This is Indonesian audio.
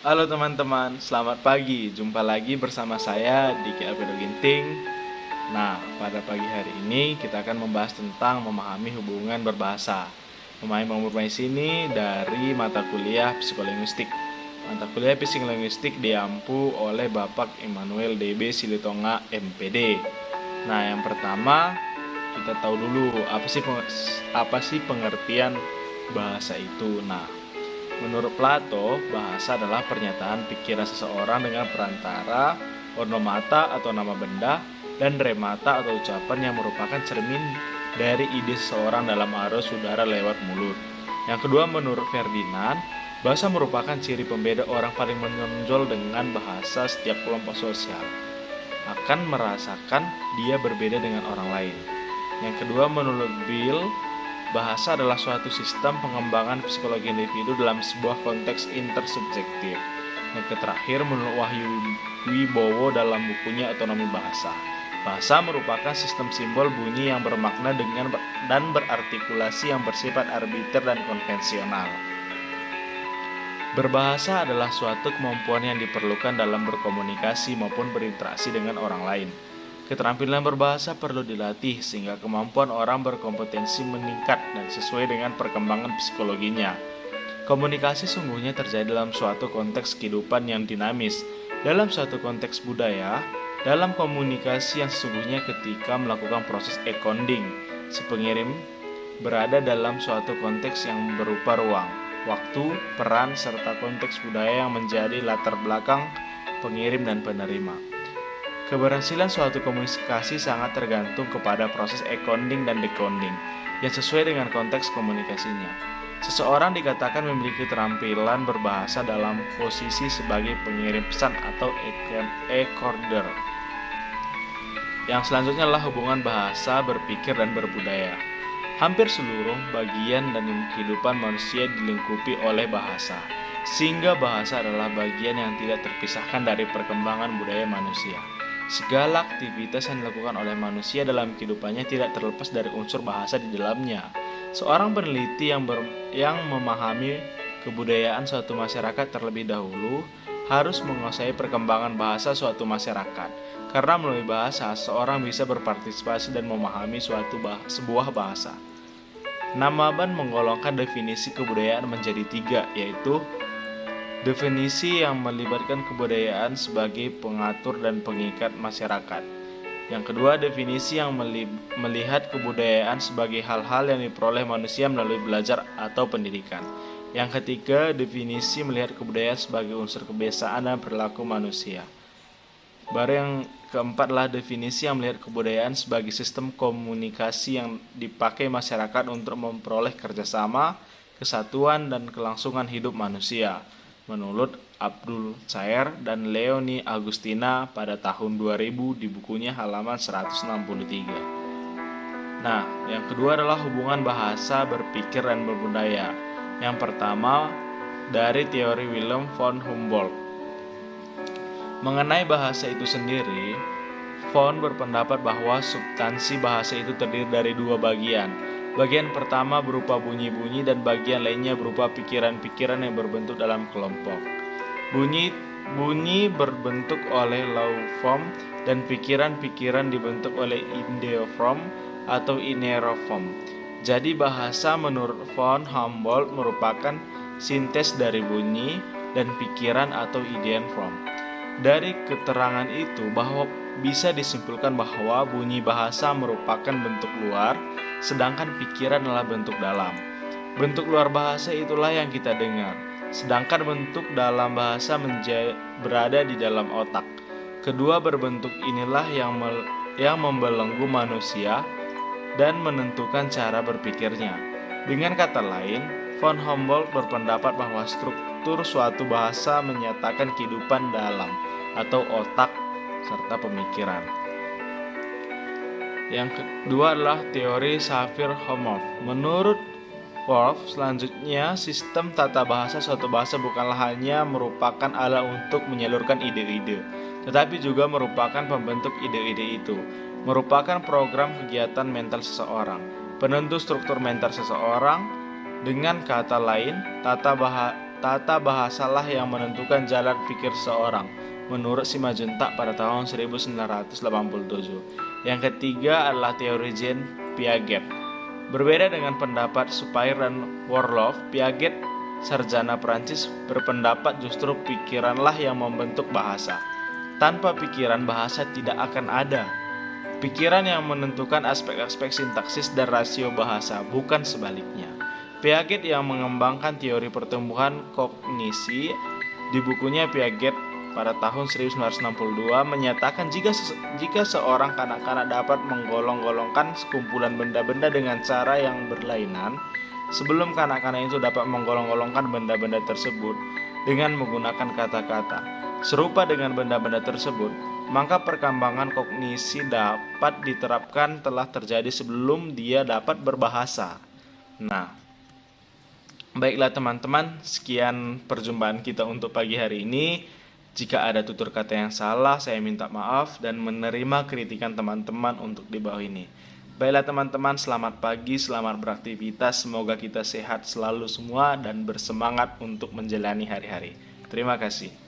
Halo teman-teman, selamat pagi. Jumpa lagi bersama saya Diki Albedo Ginting. Nah, pada pagi hari ini kita akan membahas tentang memahami hubungan berbahasa. Memahami berbahasa ini dari mata kuliah psikolinguistik. Mata kuliah psikolinguistik diampu oleh Bapak Immanuel DB Silitonga MPD. Nah, yang pertama kita tahu dulu apa sih pengertian bahasa itu. Nah, menurut Plato, bahasa adalah pernyataan pikiran seseorang dengan perantara onomata atau nama benda dan remata atau ucapan yang merupakan cermin dari ide seseorang dalam arus udara lewat mulut. Yang kedua, menurut Ferdinand, bahasa merupakan ciri pembeda orang paling menonjol dengan bahasa setiap kelompok sosial akan merasakan dia berbeda dengan orang lain. Yang kedua, menurut Bill, bahasa adalah suatu sistem pengembangan psikologi individu dalam sebuah konteks intersubjektif. Yang terakhir, menurut Wahyu Wibowo dalam bukunya Otonomi Bahasa. Bahasa merupakan sistem simbol bunyi yang bermakna dan berartikulasi yang bersifat arbiter dan konvensional. Berbahasa adalah suatu kemampuan yang diperlukan dalam berkomunikasi maupun berinteraksi dengan orang lain. Keterampilan berbahasa perlu dilatih sehingga kemampuan orang berkompetensi meningkat dan sesuai dengan perkembangan psikologinya. Komunikasi sungguhnya terjadi dalam suatu konteks kehidupan yang dinamis. Dalam suatu konteks budaya, dalam komunikasi yang sesungguhnya ketika melakukan proses e-conding, si pengirim berada dalam suatu konteks yang berupa ruang, waktu, peran, serta konteks budaya yang menjadi latar belakang pengirim dan penerima. Keberhasilan suatu komunikasi sangat tergantung kepada proses encoding dan decoding yang sesuai dengan konteks komunikasinya. Seseorang dikatakan memiliki keterampilan berbahasa dalam posisi sebagai pengirim pesan atau encoder. Yang selanjutnya adalah hubungan bahasa, berpikir, dan berbudaya. Hampir seluruh bagian dan kehidupan manusia dilingkupi oleh bahasa, sehingga bahasa adalah bagian yang tidak terpisahkan dari perkembangan budaya manusia. Segala aktivitas yang dilakukan oleh manusia dalam kehidupannya tidak terlepas dari unsur bahasa di dalamnya. Seorang peneliti yang memahami kebudayaan suatu masyarakat terlebih dahulu harus menguasai perkembangan bahasa suatu masyarakat. Karena melalui bahasa, seorang bisa berpartisipasi dan memahami sebuah bahasa. Namaban menggolongkan definisi kebudayaan menjadi 3, yaitu definisi yang melibatkan kebudayaan sebagai pengatur dan pengikat masyarakat. Yang kedua, definisi yang melihat kebudayaan sebagai hal-hal yang diperoleh manusia melalui belajar atau pendidikan. Yang ketiga, definisi melihat kebudayaan sebagai unsur kebiasaan dan perilaku manusia. Baru yang keempat adalah definisi yang melihat kebudayaan sebagai sistem komunikasi yang dipakai masyarakat untuk memperoleh kerjasama, kesatuan, dan kelangsungan hidup manusia. Menurut Abdul Chaer dan Leonie Agustina pada tahun 2000 di bukunya halaman 163. Nah, yang kedua adalah hubungan bahasa, berpikir, dan berbudaya. Yang pertama dari teori Wilhelm von Humboldt. Mengenai bahasa itu sendiri, von berpendapat bahwa substansi bahasa itu terdiri dari 2 bagian. Bagian pertama berupa bunyi-bunyi dan bagian lainnya berupa pikiran-pikiran yang berbentuk dalam kelompok. Bunyi berbentuk oleh lauform dan pikiran-pikiran dibentuk oleh ideoform atau ineroform. Jadi bahasa menurut von Humboldt merupakan sintes dari bunyi dan pikiran atau ideoform. Dari keterangan itu bahwa bisa disimpulkan bahwa bunyi bahasa merupakan bentuk luar, sedangkan pikiran adalah bentuk dalam. Bentuk luar bahasa itulah yang kita dengar, sedangkan bentuk dalam bahasa berada di dalam otak. Kedua berbentuk inilah yang membelenggu manusia dan menentukan cara berpikirnya. Dengan kata lain, von Humboldt berpendapat bahwa struktur suatu bahasa menyatakan kehidupan dalam atau otak serta pemikiran. Yang kedua adalah teori Sapir-Whorf. Menurut Whorf, selanjutnya sistem tata bahasa suatu bahasa bukanlah hanya merupakan alat untuk menyalurkan ide-ide, tetapi juga merupakan pembentuk ide-ide itu, merupakan program kegiatan mental seseorang, penentu struktur mental seseorang. Dengan kata lain, tata bahasalah yang menentukan jalan pikir seorang, menurut Simajuntak pada tahun 1987. Yang ketiga adalah teori Jean Piaget. Berbeda dengan pendapat Suppier dan Worloff, Piaget, sarjana Prancis, berpendapat justru pikiranlah yang membentuk bahasa. Tanpa pikiran, bahasa tidak akan ada. Pikiran yang menentukan aspek-aspek sintaksis dan rasio bahasa, bukan sebaliknya. Piaget yang mengembangkan teori pertumbuhan kognisi di bukunya Piaget pada tahun 1962 menyatakan jika seorang kanak-kanak dapat menggolong-golongkan sekumpulan benda-benda dengan cara yang berlainan, sebelum kanak-kanak itu dapat menggolong-golongkan benda-benda tersebut dengan menggunakan kata-kata serupa dengan benda-benda tersebut, maka perkembangan kognisi dapat diterapkan telah terjadi sebelum dia dapat berbahasa. Nah, baiklah teman-teman, sekian perjumpaan kita untuk pagi hari ini. Jika ada tutur kata yang salah, saya minta maaf dan menerima kritikan teman-teman untuk di bawah ini. Baiklah teman-teman, selamat pagi, selamat beraktivitas. Semoga kita sehat selalu semua dan bersemangat untuk menjalani hari-hari. Terima kasih.